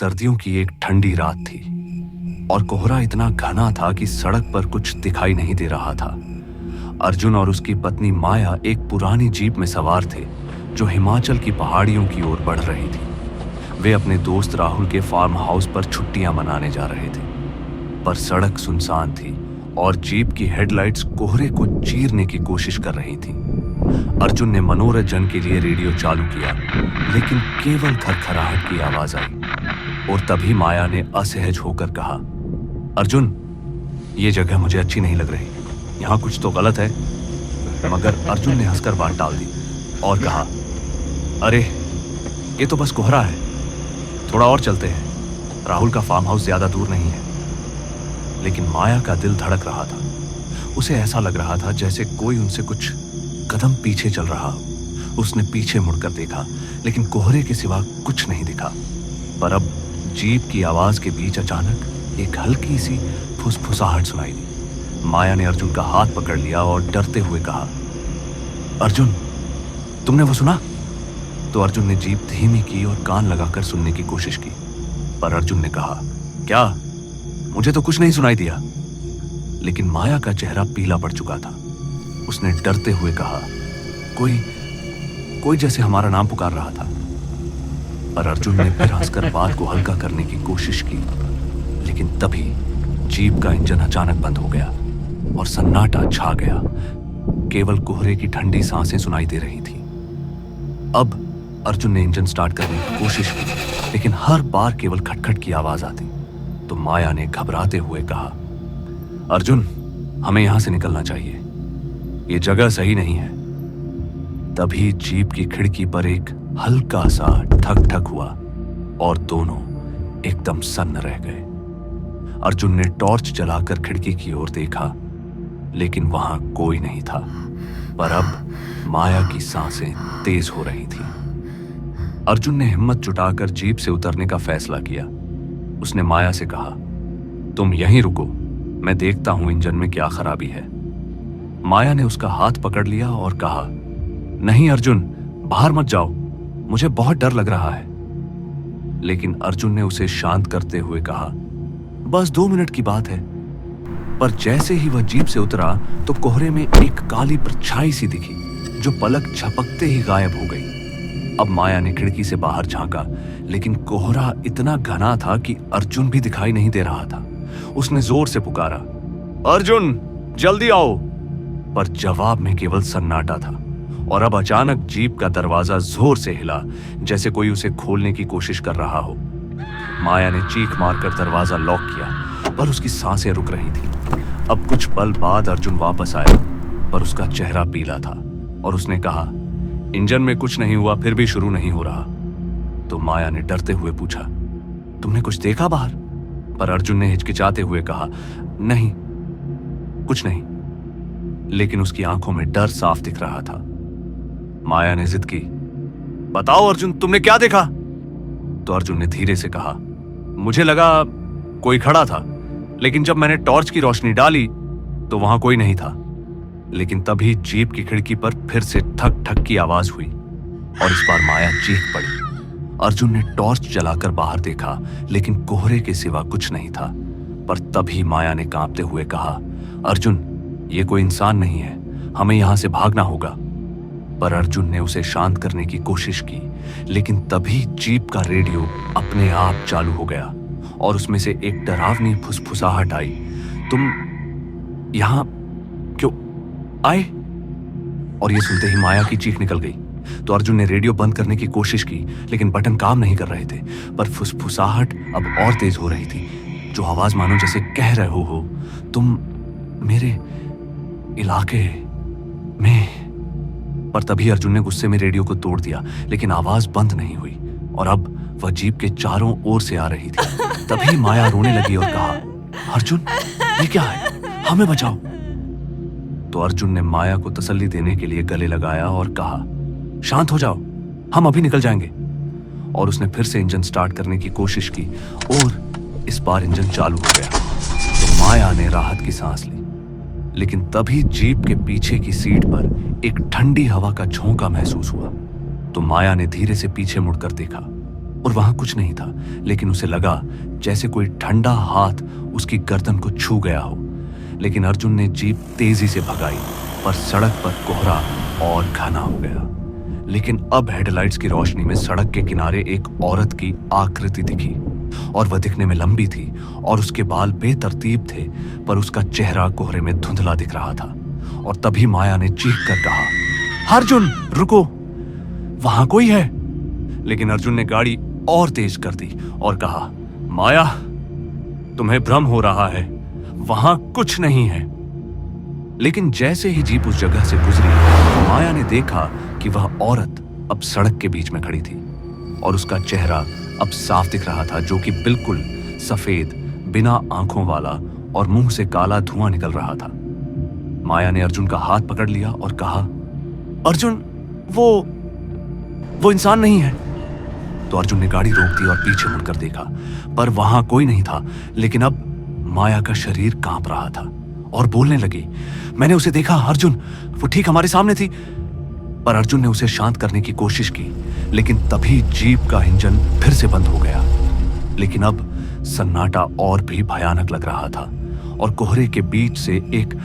सर्दियों की एक ठंडी रात थी और कोहरा इतना घना था कि सड़क पर कुछ दिखाई नहीं दे रहा था। अर्जुन और उसकी पत्नी माया एक पुरानी जीप में सवार थे जो हिमाचल की पहाड़ियों की ओर बढ़ रही थी। वे अपने दोस्त राहुल के फार्म हाउस पर छुट्टियां मनाने जा रहे थे, पर सड़क सुनसान थी और जीप की हेडलाइट्स कोहरे को चीरने की कोशिश कर रही थी। अर्जुन ने मनोरंजन के लिए रेडियो चालू किया, लेकिन केवल खरखराहट की आवाज आई और तभी माया ने असहज होकर कहा, अर्जुन, ये जगह मुझे अच्छी नहीं लग रही, यहाँ कुछ तो गलत है। मगर अर्जुन ने हंसकर बात टाल दी और कहा, अरे ये तो बस कोहरा है, थोड़ा और चलते हैं, राहुल का फार्म हाउस ज्यादा दूर नहीं है। लेकिन माया का दिल धड़क रहा था। उसे ऐसा लग रहा था जैसे कोई उनसे कुछ कदम पीछे चल रहा हो। उसने पीछे मुड़कर देखा, लेकिन कोहरे के सिवा कुछ नहीं दिखा। पर अब जीप की आवाज के बीच अचानक एक हल्की सी फुसफुसाहट सुनाई दी। माया ने अर्जुन का हाथ पकड़ लिया और डरते हुए कहा, अर्जुन, तुमने वो सुना? तो अर्जुन ने जीप धीमी की और कान लगाकर सुनने की कोशिश की, पर अर्जुन ने कहा, क्या? मुझे तो कुछ नहीं सुनाई दिया। लेकिन माया का चेहरा पीला पड़ चुका था। उसने डरते हुए कहा, कोई जैसे हमारा नाम पुकार रहा था। पर अर्जुन ने फिर हंसकर बात को हल्का करने की कोशिश की, लेकिन तभी जीप का इंजन अचानक बंद हो गया और सन्नाटा छा गया। केवल कोहरे की ठंडी सांसें सुनाई दे रही थी। अब अर्जुन ने इंजन स्टार्ट करने की कोशिश की, लेकिन हर बार केवल खटखट की आवाज आती। तो माया ने घबराते हुए कहा, अर्जुन, हमें यहां से निकलना चाहिए, ये जगह सही नहीं है। तभी जीप की खिड़की पर एक हल्का सा ठक ठक हुआ और दोनों एकदम सन्न रह गए। अर्जुन ने टॉर्च जलाकर खिड़की की ओर देखा, लेकिन वहां कोई नहीं था। पर अब माया की सांसें तेज हो रही थी। अर्जुन ने हिम्मत जुटाकर जीप से उतरने का फैसला किया। उसने माया से कहा, तुम यहीं रुको, मैं देखता हूं इंजन में क्या खराबी है। माया ने उसका हाथ पकड़ लिया और कहा, नहीं अर्जुन, बाहर मत जाओ, मुझे बहुत डर लग रहा है। लेकिन अर्जुन ने उसे शांत करते हुए कहा, बस 2 मिनट की बात है। पर जैसे ही वह जीप से उतरा तो कोहरे में एक काली परछाई सी दिखी, जो पलक झपकते ही गायब हो गई। अब माया ने खिड़की से बाहर झांका, लेकिन कोहरा इतना घना था कि अर्जुन भी दिखाई नहीं दे रहा था। उसने जोर से पुकारा, अर्जुन, जल्दी आओ। पर जवाब में केवल सन्नाटा था। और अब अचानक जीप का दरवाजा जोर से हिला, जैसे कोई उसे खोलने की कोशिश कर रहा हो। माया ने चीख मारकर दरवाजा लॉक किया, पर उसकी सांसें रुक रही थी। अब कुछ पल बाद अर्जुन वापस आया, पर उसका चेहरा पीला था और उसने कहा, इंजन में कुछ नहीं हुआ, फिर भी शुरू नहीं हो रहा। तो माया ने डरते हुए पूछा, तुमने कुछ देखा बाहर? पर अर्जुन ने हिचकिचाते हुए कहा, नहीं, कुछ नहीं। लेकिन उसकी आंखों में डर साफ दिख रहा था। माया ने जिद की, बताओ अर्जुन, तुमने क्या देखा? तो अर्जुन ने धीरे से कहा, मुझे लगा कोई खड़ा था, लेकिन जब मैंने टॉर्च की रोशनी डाली तो वहां कोई नहीं था। लेकिन तभी जीप की खिड़की पर फिर से ठक ठक की आवाज हुई और इस बार माया चीख पड़ी। अर्जुन ने टॉर्च जलाकर बाहर देखा, लेकिन कोहरे के सिवा कुछ नहीं था। पर तभी माया ने कांपते हुए कहा, अर्जुन, ये कोई इंसान नहीं है, हमें यहां से भागना होगा। पर अर्जुन ने उसे शांत करने की कोशिश की, लेकिन तभी जीप का रेडियो अपने आप चालू हो गया और उसमें से एक डरावनी फुसफुसाहट आई, तुम यहां क्यों आए? और ये सुनते ही माया की चीख निकल गई। तो अर्जुन ने रेडियो बंद करने की कोशिश की, लेकिन बटन काम नहीं कर रहे थे। पर फुसफुसाहट अब और तेज हो रही थी, जो आवाज मानो जैसे कह रहे हो, तुम मेरे इलाके में। पर तभी अर्जुन ने गुस्से में रेडियो को तोड़ दिया, लेकिन आवाज बंद नहीं हुई और अब वह जीप के चारों ओर से आ रही थी। तभी माया रोने लगी और कहा, अर्जुन, ये क्या है, हमें बचाओ। तो अर्जुन ने माया को तसल्ली देने के लिए गले लगाया और कहा, शांत हो जाओ, हम अभी निकल जाएंगे। और उसने फिर से इंजन स्टार्ट करने की कोशिश की और इस बार इंजन चालू हो गया। तो माया ने राहत की सांस ली, लेकिन तभी जीप के पीछे की सीट पर एक ठंडी हवा का झोंका महसूस हुआ। तो माया ने धीरे से पीछे मुड़कर देखा और वहां कुछ नहीं था, लेकिन उसे लगा जैसे कोई ठंडा हाथ उसकी गर्दन को छू गया हो। लेकिन अर्जुन ने जीप तेजी से भगाई, पर सड़क पर कोहरा और घना हो गया। लेकिन अब हेडलाइट्स की रोशनी में सड़क के किनारे एक औरत की आकृति दिखी, और वह दिखने में लंबी थी और उसके बाल बेतरतीब थे, पर उसका चेहरा कोहरे में धुंधला दिख रहा था। और तभी माया ने चीख कर कहा, अर्जुन रुको, वहां कोई है। लेकिन अर्जुन ने गाड़ी और तेज कर दी और कहा, माया तुम्हें भ्रम हो रहा है, वहां कुछ नहीं है। लेकिन जैसे ही जीप उस जगह से गुजरी, माया ने देखा कि वह औरत अब सड़क के बीच में खड़ी थी और उसका चेहरा अब साफ दिख रहा था, जो कि बिल्कुल सफेद, बिना आंखों वाला और मुंह से काला धुआं निकल रहा था। माया ने अर्जुन का हाथ पकड़ लिया और कहा, अर्जुन वो इंसान नहीं है। तो अर्जुन ने गाड़ी रोक दी और पीछे मुड़कर देखा, पर वहां कोई नहीं था। लेकिन अब माया का शरीर कांप रहा था और बोलने लगी, मैंने उसे देखा अर्जुन, वो ठीक हमारे सामने थी। पर अर्जुन ने उसे शांत करने की कोशिश की, लेकिन तभी जीप का इंजन फिर से बंद हो गया। लेकिन अब सन्नाटा और भी भयानक लग रहा था और कोहरे के बीच से एक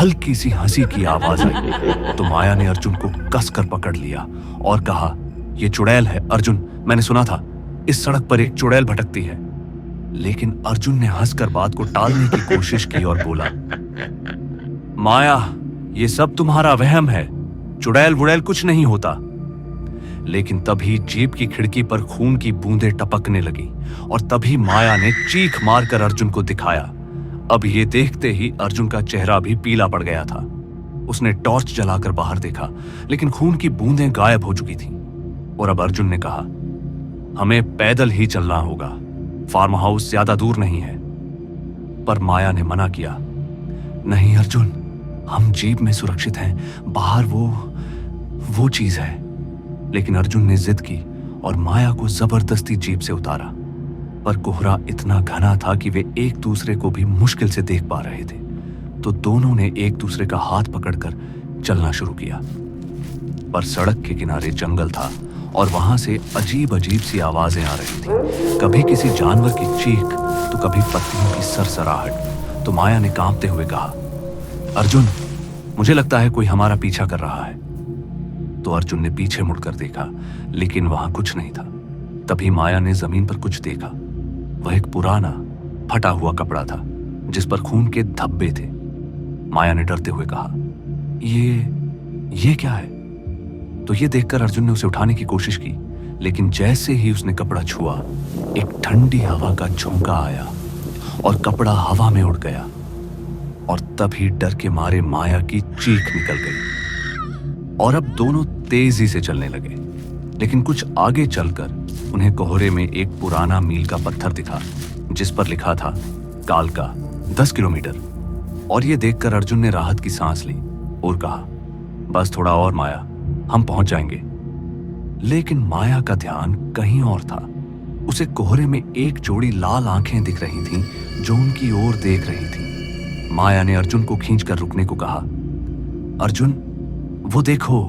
हल्की सी हंसी की आवाज आई। तो माया ने अर्जुन को कसकर पकड़ लिया और कहा, ये चुड़ैल है अर्जुन, मैंने सुना था इस सड़क पर एक चुड़ैल भटकती है। लेकिन अर्जुन ने हंसकर बात को टालने की कोशिश की और बोला, माया ये सब तुम्हारा वहम है, चुड़ैल वुड़ैल कुछ नहीं होता। लेकिन तभी जीप की खिड़की पर खून की बूंदें टपकने लगी और तभी माया ने चीख मारकर अर्जुन को दिखाया। अब ये देखते ही अर्जुन का चेहरा भी पीला पड़ गया था। उसने टॉर्च जलाकर बाहर देखा, लेकिन खून की बूंदें गायब हो चुकी थीं। और अब अर्जुन ने कहा, हमें पैदल ही चलना होगा, फार्म हाउस ज्यादा दूर नहीं है। पर माया ने मना किया, नहीं अर्जुन, हम जीप में सुरक्षित हैं, बाहर वो चीज है। लेकिन अर्जुन ने जिद की और माया को जबरदस्ती जीप से उतारा। पर कोहरा इतना घना था कि वे एक दूसरे को भी मुश्किल से देख पा रहे थे। तो दोनों ने एक दूसरे का हाथ पकड़कर चलना शुरू किया। पर सड़क के किनारे जंगल था और वहां से अजीब अजीब सी आवाजें आ रही थी, कभी किसी जानवर की चीख तो कभी पत्तियों की सरसराहट। तो माया ने कांपते हुए कहा, अर्जुन मुझे लगता है कोई हमारा पीछा कर रहा है। तो अर्जुन ने पीछे मुड़कर देखा, लेकिन वहां कुछ नहीं था। तभी माया ने जमीन पर कुछ देखा। वह एक पुराना फटा हुआ कपड़ा था जिस पर खून के धब्बे थे। माया ने डरते हुए कहा, ये क्या है? तो ये देखकर अर्जुन ने उसे उठाने की कोशिश की, लेकिन जैसे ही उसने कपड़ा छुआ, एक ठंडी हवा का झोंका आया और कपड़ा हवा में उड़ गया। और तभी डर के मारे माया की चीख निकल गई और अब दोनों तेजी से चलने लगे। लेकिन कुछ आगे चलकर उन्हें कोहरे में एक पुराना मील का पत्थर दिखा जिस पर लिखा था कालका 10 किलोमीटर। और ये देखकर अर्जुन ने राहत की सांस ली और कहा, बस थोड़ा और माया, हम पहुंच जाएंगे। लेकिन माया का ध्यान कहीं और था। उसे कोहरे में एक जोड़ी लाल आंखें दिख रही थीं जो उनकी ओर देख रही थीं। माया ने अर्जुन को खींचकर रुकने को कहा, अर्जुन वो देखो।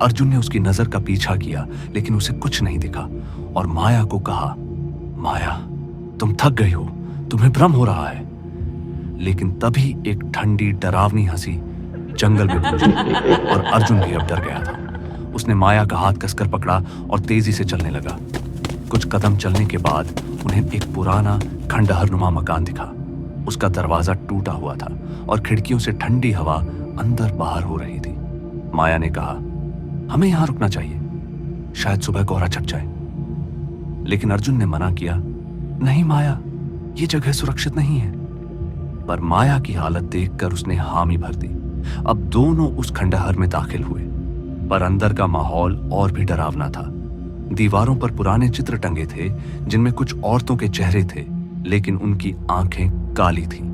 अर्जुन ने उसकी नजर का पीछा किया, लेकिन उसे कुछ नहीं दिखा और माया को कहा, माया तुम थक गई हो, तुम्हें भ्रम हो रहा है। लेकिन तभी एक ठंडी डरावनी हंसी जंगल में गूंजी और अर्जुन भी अब डर गया था। उसने माया का हाथ कसकर पकड़ा और तेजी से चलने लगा। कुछ कदम चलने के बाद उन्हें एक पुराना खंडहरनुमा मकान दिखा। उसका दरवाजा टूटा हुआ था और खिड़कियों से ठंडी हवा अंदर बाहर हो रही थी। माया ने कहा, हमें यहां रुकना चाहिए, शायद सुबह कोहरा छट जाए। लेकिन अर्जुन ने मना किया, नहीं माया, ये जगह सुरक्षित नहीं है। पर माया की हालत देखकर उसने हामी भर दी। अब दोनों उस खंडहर में दाखिल हुए, पर अंदर का माहौल और भी डरावना था। दीवारों पर पुराने चित्र टंगे थे जिनमें कुछ औरतों के चेहरे थे, लेकिन उनकी आंखें काली थीं।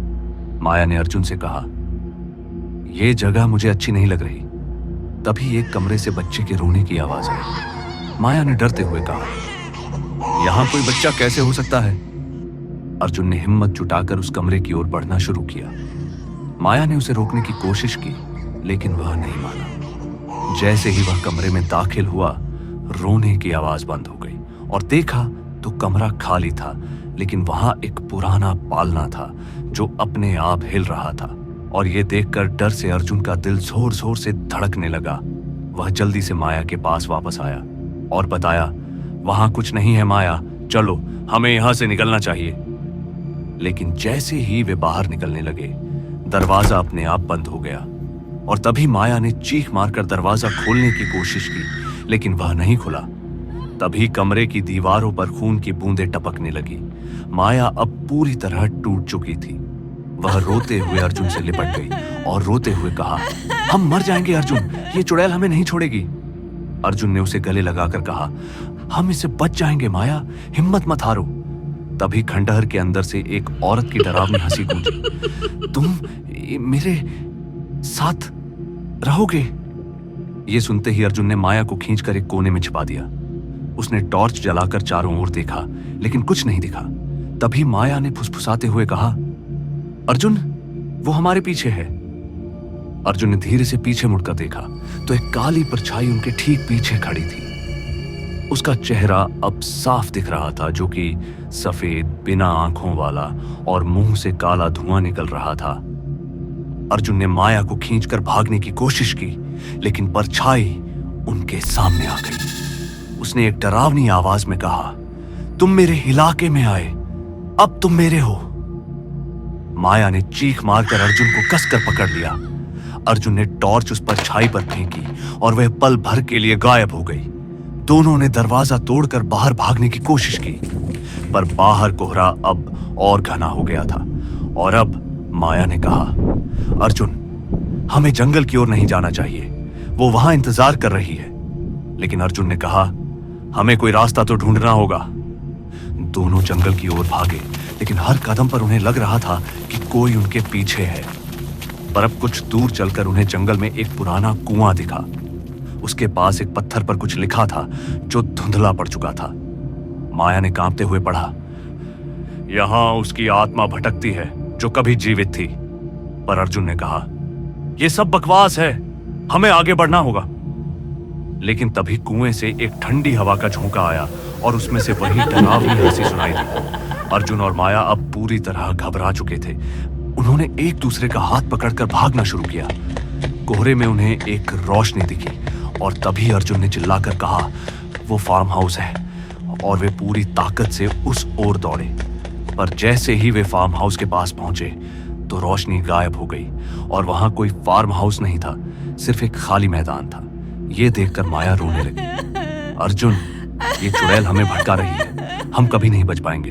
माया ने अर्जुन से कहा, यह जगह मुझे अच्छी नहीं लग रही। तभी एक कमरे से बच्चे के रोने की आवाज आई। माया ने डरते हुए कहा, यहां कोई बच्चा कैसे हो सकता है? अर्जुन ने हिम्मत जुटाकर उस कमरे की ओर बढ़ना शुरू किया। माया ने उसे रोकने की कोशिश की, लेकिन वह नहीं माना। जैसे ही वह कमरे में दाखिल हुआ, रोने की आवाज बंद हो गई और देखा तो कमरा खाली था, लेकिन वहां एक पुराना पालना था जो अपने आप हिल रहा था। और ये देखकर डर से अर्जुन का दिल जोर जोर से धड़कने लगा। वह जल्दी से माया के पास वापस आया और बताया, वहां कुछ नहीं है माया, चलो हमें यहां से निकलना चाहिए। लेकिन जैसे ही वे बाहर निकलने लगे, दरवाजा अपने आप बंद हो गया और तभी माया ने चीख मारकर दरवाजा खोलने की कोशिश की, लेकिन वह नहीं खुला। तभी कमरे की दीवारों पर खून की बूंदें टपकने लगी। माया अब पूरी तरह टूट चुकी थी। वह रोते हुए अर्जुन से लिपट गई और रोते हुए कहा, हम मर जाएंगे अर्जुन, ये चुड़ैल हमें नहीं छोड़ेगी। अर्जुन ने उसे गले लगाकर कहा, हम इससे बच जाएंगे माया, हिम्मत मत हारो। तभी खंडहर के अंदर से एक औरत की डरावनी हंसी गूंजी, तुम मेरे साथ रहोगे? ये सुनते ही अर्जुन ने माया को खींचकर एक कोने में छिपा दिया। उसने टॉर्च जलाकर चारों ओर देखा, लेकिन कुछ नहीं दिखा। तभी माया ने फुसफुसाते हुए कहा, अर्जुन, वो हमारे पीछे है। अर्जुन ने धीरे से पीछे मुड़कर देखा तो एक काली परछाई उनके ठीक पीछे खड़ी थी। उसका चेहरा अब साफ दिख रहा था, जो कि सफेद, बिना आंखों वाला और मुंह से काला धुआं निकल रहा था। अर्जुन ने माया को खींचकर भागने की कोशिश की, लेकिन परछाई उनके सामने आ गई। उसने एक डरावनी आवाज में कहा, तुम मेरे इलाके में आए, अब तुम मेरे हो। माया ने चीख मारकर अर्जुन को कसकर पकड़ लिया। अर्जुन ने टॉर्च उस परछाई पर फेंकी और वह पल भर के लिए गायब हो गई। दोनों ने दरवाजा तोड़कर बाहर भागने की कोशिश की, पर बाहर कोहरा अब और घना हो गया था। और अब माया ने कहा, अर्जुन, हमें जंगल की ओर नहीं जाना चाहिए, वो वहां इंतजार कर रही है। लेकिन अर्जुन ने कहा, हमें कोई रास्ता तो ढूंढना होगा। दोनों जंगल की ओर भागे, लेकिन हर कदम पर उन्हें लग रहा था कि कोई उनके पीछे है। पर अब कुछ दूर चलकर उन्हें जंगल में एक पुराना कुआं दिखा। उसके पास एक पत्थर पर कुछ लिखा था जो धुंधला पड़ चुका था। माया ने कांपते हुए पढ़ा, यहां उसकी आत्मा भटकती है जो कभी जीवित थी। पर अर्जुन ने कहा, यह सब बकवास है, हमें आगे बढ़ना होगा। लेकिन तभी कुएं से एक ठंडी हवा का झोंका आया और उसमें से वही डरावनी हंसी सुनाई दी। अर्जुन और माया अब पूरी तरह घबरा चुके थे। उन्होंने एक दूसरे का हाथ पकड़कर भागना शुरू किया। कोहरे में उन्हें एक रोशनी दिखी और तभी अर्जुन ने चिल्लाकर कहा, वो फार्म हाउस है। और वे पूरी ताकत से उस ओर दौड़े। पर जैसे ही वे फार्म हाउस के पास पहुंचे तो रोशनी गायब हो गई और वहां कोई फार्म हाउस नहीं था, सिर्फ एक खाली मैदान था। ये देखकर माया रोने लगी, अर्जुन, ये चुड़ैल हमें भटका रही है, हम कभी नहीं बच पाएंगे।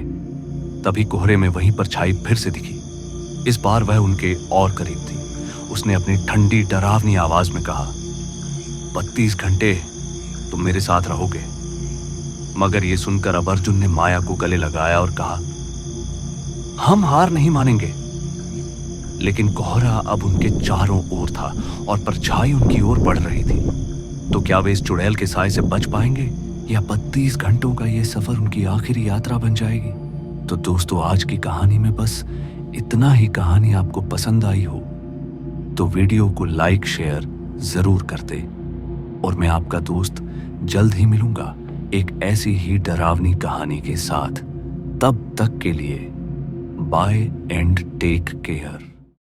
तभी कोहरे में वहीं परछाई फिर से दिखी। इस बार वह उनके और करीब थी। उसने अपनी ठंडी डरावनी आवाज में कहा, 32 घंटे तुम मेरे साथ रहोगे। मगर ये सुनकर अब अर्जुन ने माया को गले लगाया और कहा, हम हार नहीं मानेंगे। लेकिन कोहरा अब उनके चारों ओर था और परछाई उनकी ओर बढ़ रही थी। तो क्या वे इस चुड़ैल के साए से बच पाएंगे या 32 घंटों का ये सफर उनकी आखिरी यात्रा बन जाएगी? तो दोस्तों, आज की कहानी में बस इतना ही। कहानी आपको पसंद आई हो तो वीडियो को लाइक शेयर जरूर कर दे। और मैं आपका दोस्त जल्द ही मिलूंगा एक ऐसी ही डरावनी कहानी के साथ। तब तक के लिए बाय एंड टेक केयर।